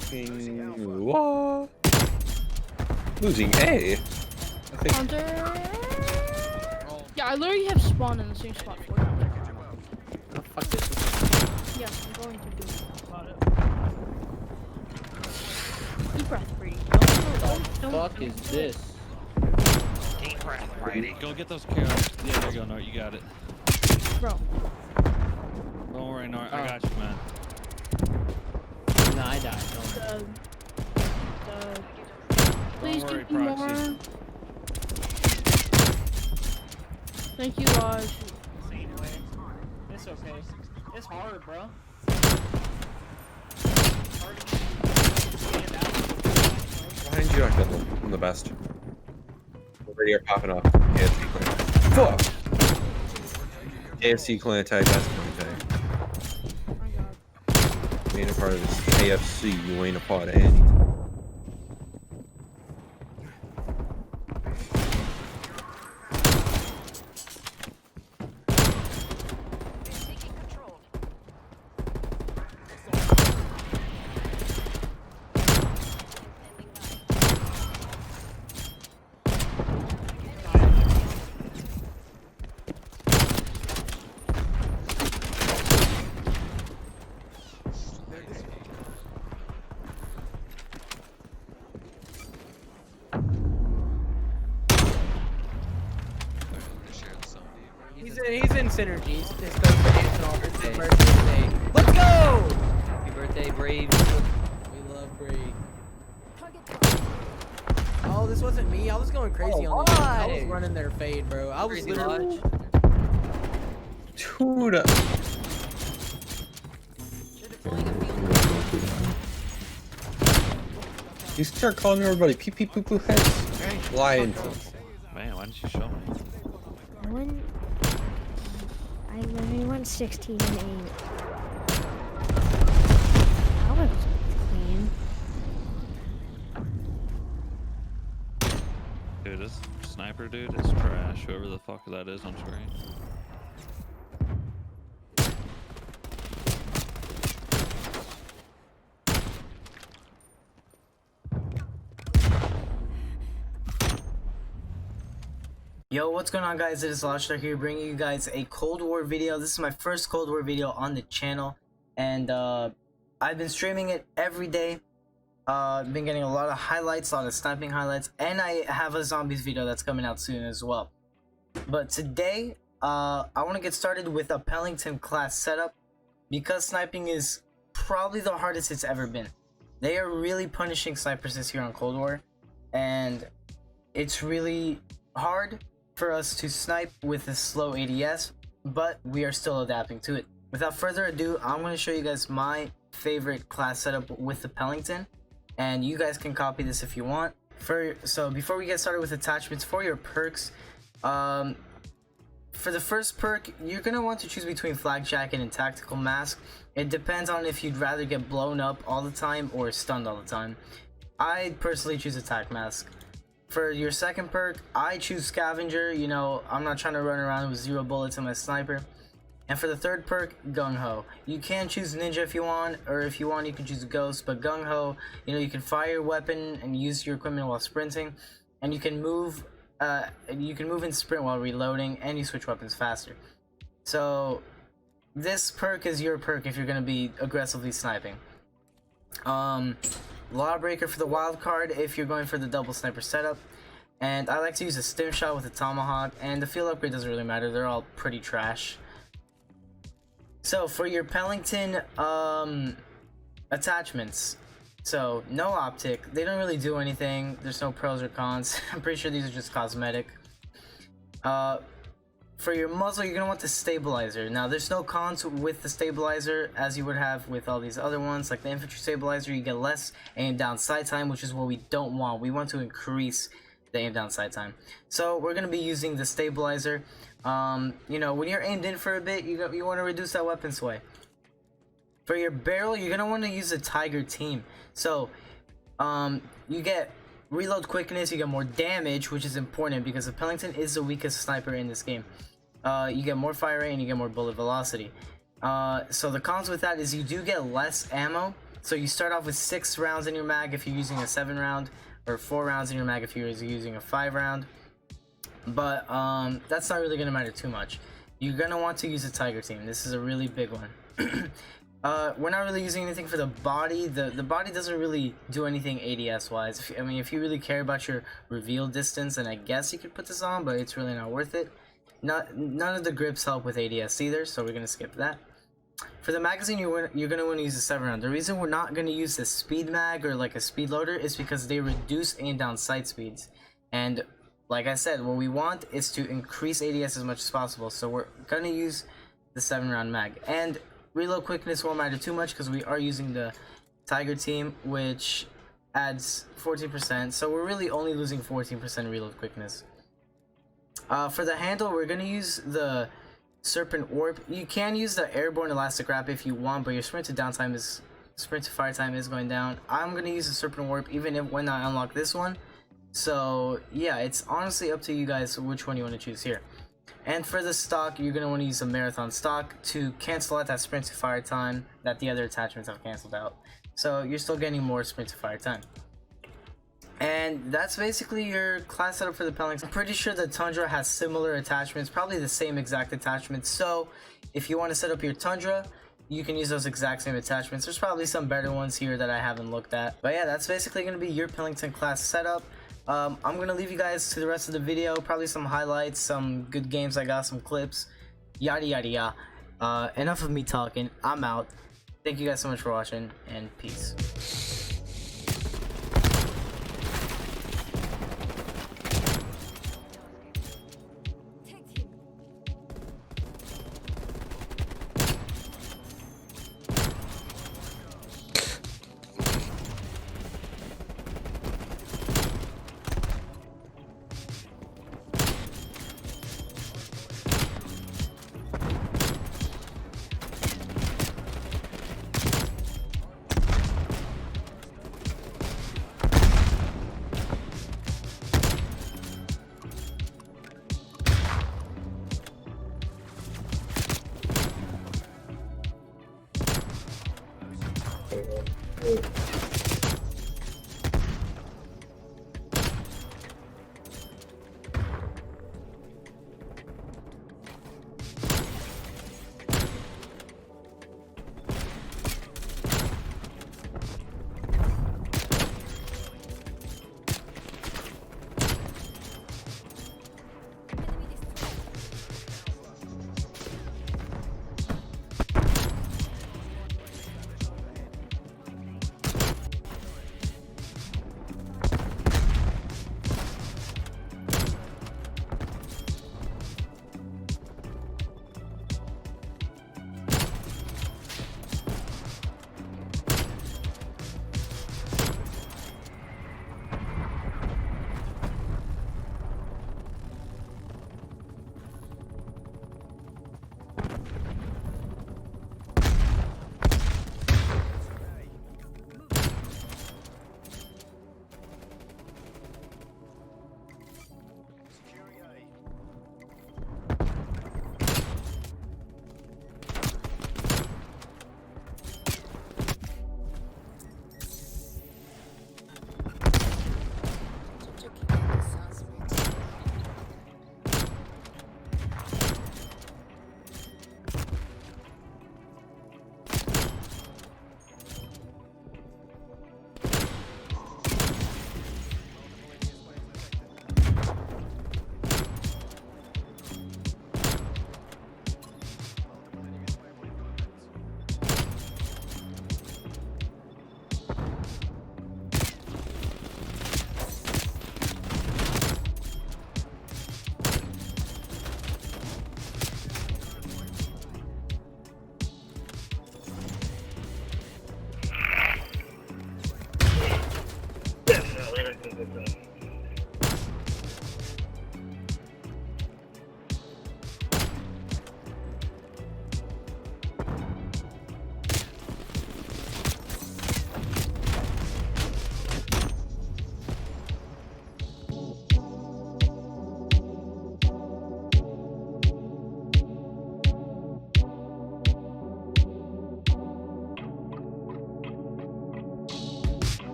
Fucking what? Losing A. I think. Hunter. Yeah, I literally have spawned in the same spot for you. Oh, fuck this. Yes, I'm going to do about it. Deep breath, Brady. Don't Fuck is this? Deep breath, Brady. Go get those carrots. Yeah, there you go, Nort. You got it. Bro. Don't worry, Nort. I Oh. got you, man. Nah, I died. Don't worry. Please worry, give me more. Proxy. Thank you, Lodge. It's okay. It's hard, bro. Behind you, Untitled. I'm the best. Already are popping off. KFC clan. Fuck! KFC clan tag, that's clan tag. Oh my god. You ain't a part of this KFC, you ain't a part of anything. He's in synergies. This goes for Anton. Birthday. Let's go! Happy birthday, Brave. We love Brave. Oh, this wasn't me. I was going crazy on this. I was running their fade, bro. I was Crazy literally. Dude. You start calling everybody pee pee poo poo heads. Lying. Man, why didn't you show me? I literally went 16 and 8. That was clean. Dude, this sniper dude is trash. Whoever the fuck that is on screen. Yo, what's going on, guys? It is Lashtar here, bringing you guys a Cold War video. This is my first Cold War video on the channel, and I've been streaming it every day. I've been getting a lot of highlights, a lot of sniping highlights, and I have a zombies video that's coming out soon as well. But today, I want to get started with a Pelington class setup, because sniping is probably the hardest it's ever been. They are really punishing snipers this year on Cold War, and it's really hard for us to snipe with a slow ADS, but we are still adapting to it. Without further ado, I'm going to show you guys my favorite class setup with the Pelington, and you guys can copy this if you want. So before we get started with attachments for your perks, for the first perk, you're going to want to choose between Flak Jacket and Tactical Mask. It depends on if you'd rather get blown up all the time or stunned all the time. I personally choose Attack Mask. For your second perk, I choose Scavenger. You know, I'm not trying to run around with 0 bullets in my sniper. And for the third perk, Gung Ho. You can choose Ninja if you want, or if you want, you can choose Ghost. But Gung Ho, you know, you can fire your weapon and use your equipment while sprinting, and you can move. And sprint while reloading, and you switch weapons faster. So this perk is your perk if you're gonna be aggressively sniping. Lawbreaker for the wild card if you're going for the double sniper setup, and I like to use a stim shot with a tomahawk, and the field upgrade doesn't really matter, they're all pretty trash. So for your Pelington attachments, so no optic, they don't really do anything, there's no pros or cons. I'm pretty sure these are just cosmetic. For your muzzle, you're going to want the stabilizer. Now, there's no cons with the stabilizer as you would have with all these other ones. Like the infantry stabilizer, you get less aim down sight time, which is what we don't want. We want to increase the aim down sight time. So we're going to be using the stabilizer. You know, when you're aimed in for a bit, you want to reduce that weapon sway. For your barrel, you're going to want to use a Tiger Team. So you get reload quickness, you get more damage, which is important because the Pelington is the weakest sniper in this game. You get more fire rate and you get more bullet velocity. So the cons with that is you do get less ammo, So you start off with 6 rounds in your mag if you're using a 7 round, or 4 rounds in your mag if you're using a 5 round. But that's not really gonna matter too much. You're gonna want to use a Tiger team. This is a really big one. We're not really using anything for the body. The body doesn't really do anything ADS wise. I mean, if you really care about your reveal distance, then I guess you could put this on, but it's really not worth it. None of the grips help with ADS either, so we're gonna skip that. For the magazine, you're gonna want to use a 7 round. The reason we're not gonna use the speed mag or like a speed loader is because they reduce aim down sight speeds, and like I said, what we want is to increase ADS as much as possible. So we're gonna use the 7 round mag, and reload quickness won't matter too much because we are using the Tiger team, which adds 14%. So we're really only losing 14% reload quickness. For the handle, we're gonna use the Serpent Warp. You can use the Airborne Elastic Wrap if you want, but your sprint to fire time is going down. I'm gonna use the Serpent Warp even when I unlock this one. So yeah, it's honestly up to you guys which one you want to choose here. And for the stock, you're gonna want to use a Marathon stock to cancel out that sprint to fire time that the other attachments have canceled out. So you're still getting more sprint to fire time. And that's basically your class setup for the Pelington. I'm pretty sure the Tundra has similar attachments, probably the same exact attachments. So if you want to set up your Tundra, you can use those exact same attachments. There's probably some better ones here that I haven't looked at. But yeah, that's basically going to be your Pelington class setup. I'm going to leave you guys to the rest of the video. Probably some highlights, some good games I got, some clips, yada yada yada. Enough of me talking. I'm out. Thank you guys so much for watching, and peace. Oh.